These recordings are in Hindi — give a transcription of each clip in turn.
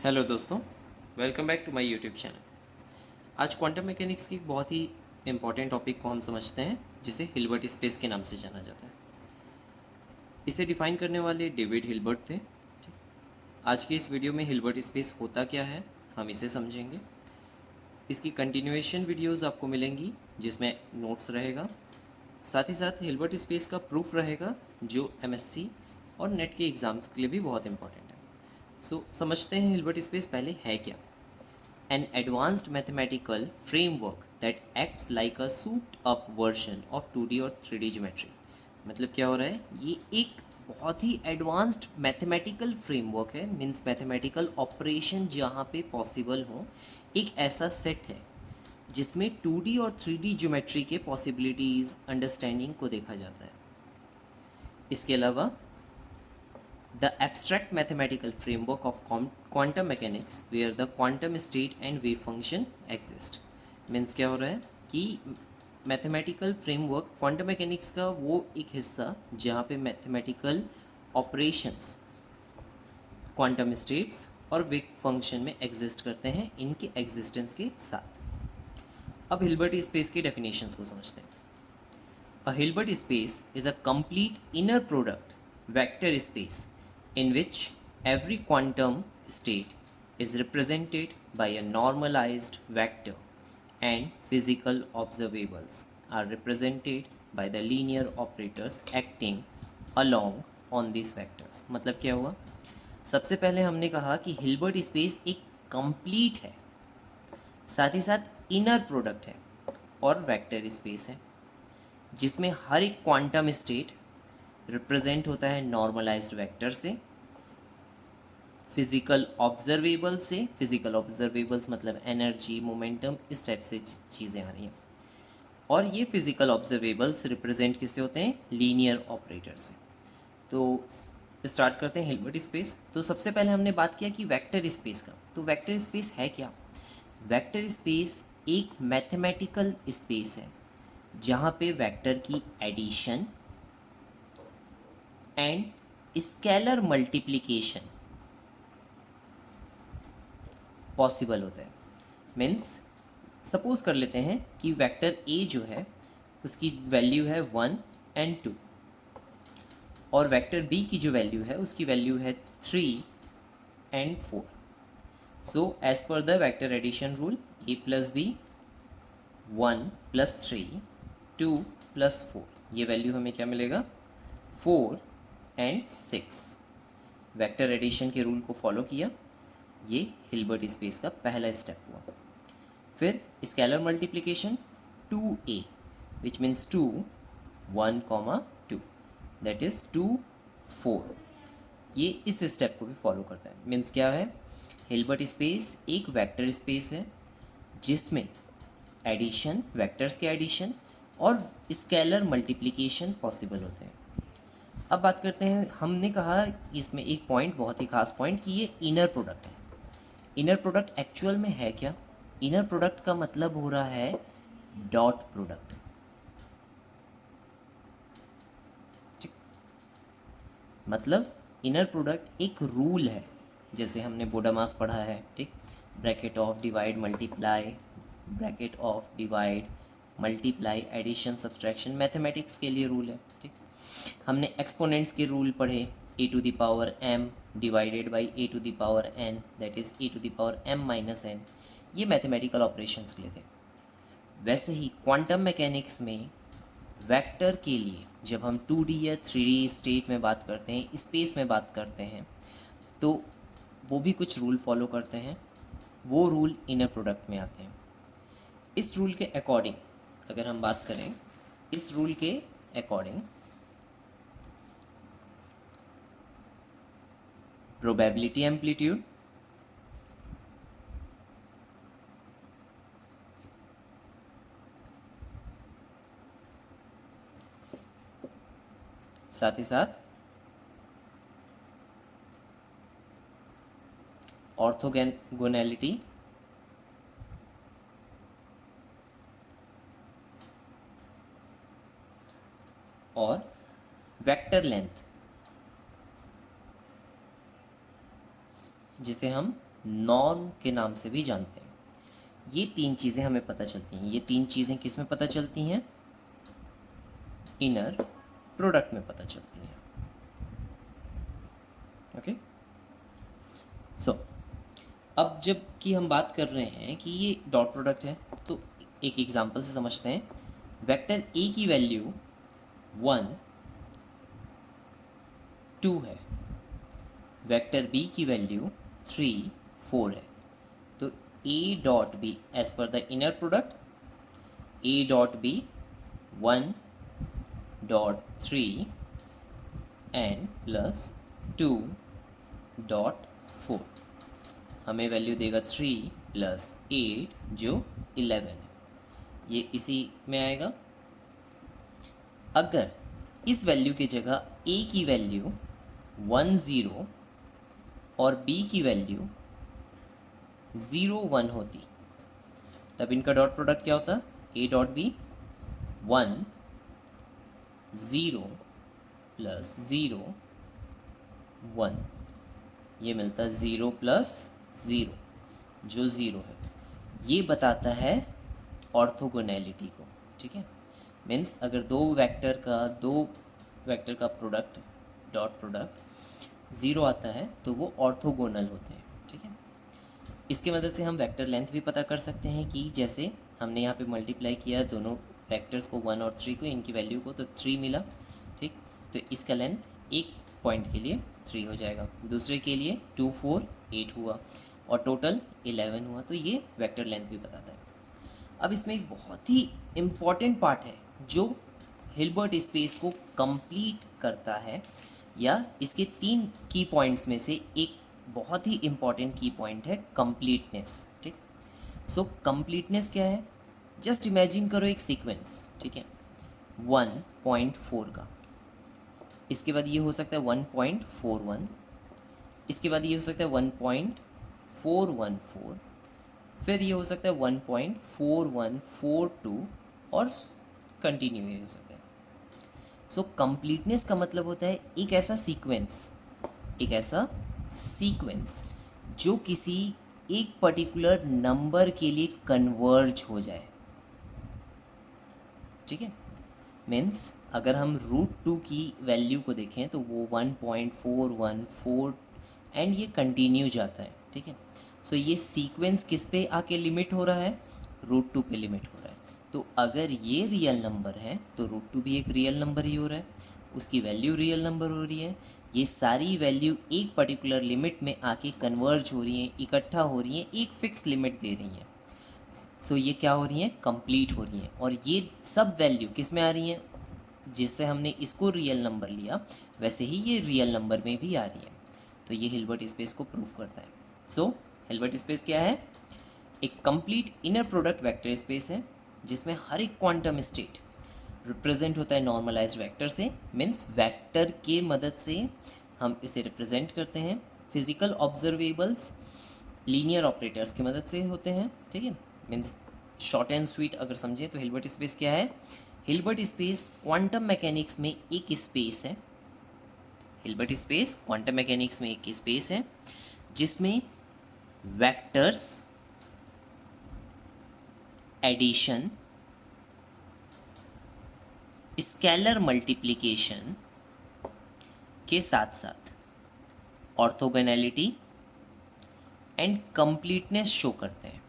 हेलो दोस्तों, welcome back to my YouTube channel. आज क्वांटम मैकेनिक्स की एक बहुत ही इम्पॉर्टेंट टॉपिक को हम समझते हैं जिसे हिल्बर्ट स्पेस के नाम से जाना जाता है। इसे डिफाइन करने वाले डेविड हिल्बर्ट थे। आज की इस वीडियो में हिल्बर्ट स्पेस होता क्या है हम इसे समझेंगे। इसकी कंटिन्यूएशन वीडियोस आपको मिलेंगी जिसमें नोट्स रहेगा, साथ ही साथ हिल्बर्ट स्पेस का प्रूफ रहेगा जो एमएससी और नेट के एग्ज़ाम्स के लिए भी बहुत इंपॉर्टेंट है। समझते हैं हिल्बर्ट स्पेस पहले है क्या। An advanced mathematical framework that acts like a souped up version of 2D और 3D geometry। मतलब क्या हो रहा है, ये एक बहुत ही एडवांस्ड मैथमेटिकल फ्रेमवर्क है, मीन्स मैथमेटिकल ऑपरेशन जहाँ पे पॉसिबल हो, एक ऐसा सेट है जिसमें 2D और 3D ज्योमेट्री के पॉसिबिलिटीज़ अंडरस्टैंडिंग को देखा जाता है। इसके अलावा the abstract mathematical framework of quantum mechanics where the quantum state and wave function exist। Means क्या हो रहा है कि मैथमेटिकल फ्रेमवर्क क्वांटम मैकेनिक्स का वो एक हिस्सा जहाँ पे मैथमेटिकल ऑपरेशंस क्वांटम स्टेट्स और वेव फंक्शन में एग्जिस्ट करते हैं इनके एग्जिस्टेंस के साथ। अब हिल्बर्ट स्पेस की डेफिनेशंस को समझते हैं। A Hilbert space is a complete inner product vector space in which every quantum state is represented by a normalized vector and physical observables are represented by the linear operators acting along on these vectors। मतलब क्या हुआ, सबसे पहले हमने कहा कि हिल्बर्ट स्पेस एक कंप्लीट है, साथ ही साथ इनर प्रोडक्ट है और वेक्टर स्पेस है जिसमें हर एक क्वांटम स्टेट रिप्रेजेंट होता है नॉर्मलाइज्ड वेक्टर से, फिजिकल ऑब्जर्वेबल्स मतलब एनर्जी, मोमेंटम, इस टाइप से चीज़ें आ रही हैं। और ये फिजिकल ऑब्जर्वेबल्स रिप्रेजेंट किससे होते हैं, लीनियर ऑपरेटर से। तो स्टार्ट करते हैं हिल्बर्ट स्पेस। तो सबसे पहले हमने बात किया कि वेक्टर स्पेस का। तो वेक्टर स्पेस है क्या? वेक्टर स्पेस एक मैथमेटिकल स्पेस है जहाँ पे वेक्टर की addition and scalar multiplication possible होता है। मीन्स सपोज कर लेते हैं कि वेक्टर ए जो है उसकी वैल्यू है 1 एंड 2 और वेक्टर बी की जो वैल्यू है उसकी वैल्यू है 3 and 4। So as per the vector addition rule, a plus b 1 plus 3 2 plus 4, ये वैल्यू हमें क्या मिलेगा, 4 एंड 6। वेक्टर एडिशन के रूल को फॉलो किया, ये हिल्बर्ट स्पेस का पहला स्टेप हुआ। फिर scalar multiplication 2a which means 2 1 2 that is 2 4, ये इस स्टेप को भी फॉलो करता है। मीन्स क्या है, हिल्बर्ट स्पेस एक वेक्टर स्पेस है जिसमें एडिशन, वेक्टर्स के एडिशन और स्केलर मल्टीप्लिकेशन पॉसिबल होते हैं। अब बात करते हैं, हमने कहा इसमें एक पॉइंट, बहुत ही खास पॉइंट, कि ये इनर प्रोडक्ट है। इनर प्रोडक्ट एक्चुअल में है क्या? इनर प्रोडक्ट का मतलब हो रहा है डॉट प्रोडक्ट। ठीक, मतलब इनर प्रोडक्ट एक रूल है, जैसे हमने बोडामास पढ़ा है। ठीक, bracket of divide multiply, bracket of divide multiply, addition, subtraction, mathematics के लिए रूल है। ठीक, हमने एक्सपोनेंट्स के रूल पढ़े, a to the power m divided by a to the power n that is a to the power m minus n, ये मैथमेटिकल ऑपरेशंस के लिए थे। वैसे ही क्वांटम मैकेनिक्स में वेक्टर के लिए जब हम 2D या 3D स्टेट में बात करते हैं, स्पेस में बात करते हैं, तो वो भी कुछ रूल फॉलो करते हैं। वो रूल इनर प्रोडक्ट में आते हैं। इस रूल के अकॉर्डिंग अगर हम बात करें, इस रूल के अकॉर्डिंग प्रोबेबिलिटी एम्पलीट्यूड, साथ ही साथ ऑर्थोगोनैलिटी और वेक्टर लेंथ, जिसे हम नॉर्म के नाम से भी जानते हैं। ये तीन चीज़ें हमें पता चलती हैं। ये तीन चीज़ें किस में पता चलती हैं? इनर प्रोडक्ट में पता चलती हैं। ओके, सो अब जब कि हम बात कर रहे हैं कि ये डॉट प्रोडक्ट है, तो एक एग्जांपल से समझते हैं। वेक्टर ए की वैल्यू 1 2 है, वेक्टर बी की वैल्यू 3 4 है। तो a dot b as per the inner product a dot b 1 dot 3 and plus 2 dot 4 हमें वैल्यू देगा 3 प्लस 8 जो 11 है। ये इसी में आएगा। अगर इस वैल्यू की जगह a की वैल्यू 1 0 और b की वैल्यू 0 1 होती, तब इनका डॉट प्रोडक्ट क्या होता? a डॉट बी 1 0 प्लस 0 1, ये मिलता 0 प्लस 0 जो 0 है। ये बताता है ऑर्थोगोनैलिटी को। ठीक है, मीन्स अगर दो वेक्टर का प्रोडक्ट डॉट प्रोडक्ट 0 आता है तो वो ऑर्थोगोनल होते हैं। ठीक है, इसके मदद से हम वेक्टर लेंथ भी पता कर सकते हैं कि जैसे हमने यहाँ पे मल्टीप्लाई किया दोनों वेक्टर्स को 1 और 3 को, इनकी वैल्यू को, तो 3 मिला। ठीक, तो इसका लेंथ एक पॉइंट के लिए 3 हो जाएगा, दूसरे के लिए 2 4 8 हुआ और टोटल 11 हुआ। तो ये वेक्टर लेंथ भी बताता है। अब इसमें एक बहुत ही इम्पॉर्टेंट पार्ट है जो हिल्बर्ट स्पेस को कंप्लीट करता है, या इसके 3 की पॉइंट्स में से एक बहुत ही इम्पॉर्टेंट की पॉइंट है कंप्लीटनेस। ठीक, सो कंप्लीटनेस क्या है? जस्ट इमेजिन करो एक सीक्वेंस, ठीक है, 1.4 का, इसके बाद ये हो सकता है 1.41, इसके बाद ये हो सकता है 1.414, फिर ये हो सकता है 1.4142 और कंटिन्यू ये हो सकता है। सो कंप्लीटनेस का मतलब होता है एक ऐसा सीक्वेंस जो किसी एक पर्टिकुलर नंबर के लिए कन्वर्ज हो जाए। ठीक है, मीन्स अगर हम √2 की वैल्यू को देखें तो वो 1.414 एंड ये कंटिन्यू जाता है। ठीक है, सो ये सीक्वेंस किस पे आके लिमिट हो रहा है? √2 पे लिमिट हो रहा है। तो अगर ये रियल नंबर है तो √2 भी एक रियल नंबर ही हो रहा है, उसकी वैल्यू रियल नंबर हो रही है। ये सारी वैल्यू एक पर्टिकुलर लिमिट में आके कन्वर्ज हो रही हैं, इकट्ठा हो रही हैं, एक फिक्स लिमिट दे रही हैं। सो ये क्या हो रही हैं? कंप्लीट हो रही हैं। और ये सब वैल्यू किस में आ रही हैं? जिससे हमने इसको रियल नंबर लिया वैसे ही ये रियल नंबर में भी आ रही है। तो ये हिल्बर्ट स्पेस को प्रूव करता है। सो हिल्बर्ट स्पेस क्या है? एक complete inner product vector space है जिसमें हर एक क्वांटम स्टेट रिप्रेजेंट होता है नॉर्मलाइज्ड वेक्टर से। मीन्स वेक्टर के मदद से हम इसे रिप्रेजेंट करते हैं। फिजिकल ऑब्जर्वेबल्स लीनियर ऑपरेटर्स की मदद से होते हैं। ठीक है, मीन्स शॉर्ट एंड स्वीट अगर समझें तो हिल्बर्ट स्पेस क्या है? हिल्बर्ट स्पेस क्वांटम मैकेनिक्स में एक स्पेस है। हिल्बर्ट स्पेस क्वांटम मैकेनिक्स में एक स्पेस है जिसमें वेक्टर्स एडिशन, स्केलर मल्टीप्लिकेशन के साथ साथ ऑर्थोगोनैलिटी एंड कंप्लीटनेस शो करते हैं।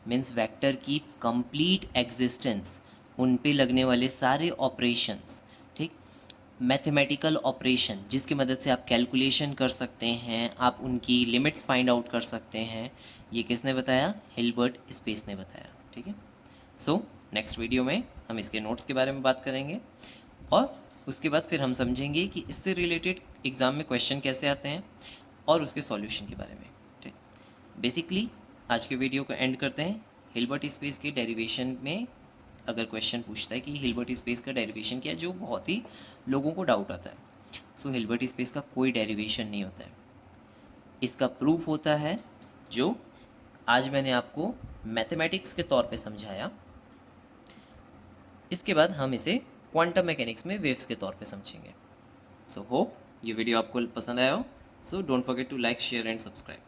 मीन्स वेक्टर की कंप्लीट एग्जिस्टेंस, उन पे लगने वाले सारे ऑपरेशंस, ठीक, मैथमेटिकल ऑपरेशन जिसकी मदद से आप कैलकुलेशन कर सकते हैं, आप उनकी लिमिट्स फाइंड आउट कर सकते हैं। ये किसने बताया? हिल्बर्ट स्पेस ने बताया। ठीक है, सो नेक्स्ट वीडियो में हम इसके नोट्स के बारे में बात करेंगे और उसके बाद फिर हम समझेंगे कि इससे रिलेटेड एग्ज़ाम में क्वेश्चन कैसे आते हैं और उसके सॉल्यूशन के बारे में। ठीक, बेसिकली आज के वीडियो को एंड करते हैं। हिल्बर्ट स्पेस के डेरिवेशन में अगर क्वेश्चन पूछता है कि हिल्बर्ट स्पेस का डेरिवेशन क्या है, जो बहुत ही लोगों को डाउट आता है। सो हिल्बर्ट स्पेस का कोई डेरिवेशन नहीं होता है, इसका प्रूफ होता है जो आज मैंने आपको मैथमेटिक्स के तौर पे समझाया। इसके बाद हम इसे क्वांटम मैकेनिक्स में वेव्स के तौर पे समझेंगे। सो होप ये वीडियो आपको पसंद आया हो। So don't forget to like, share and subscribe.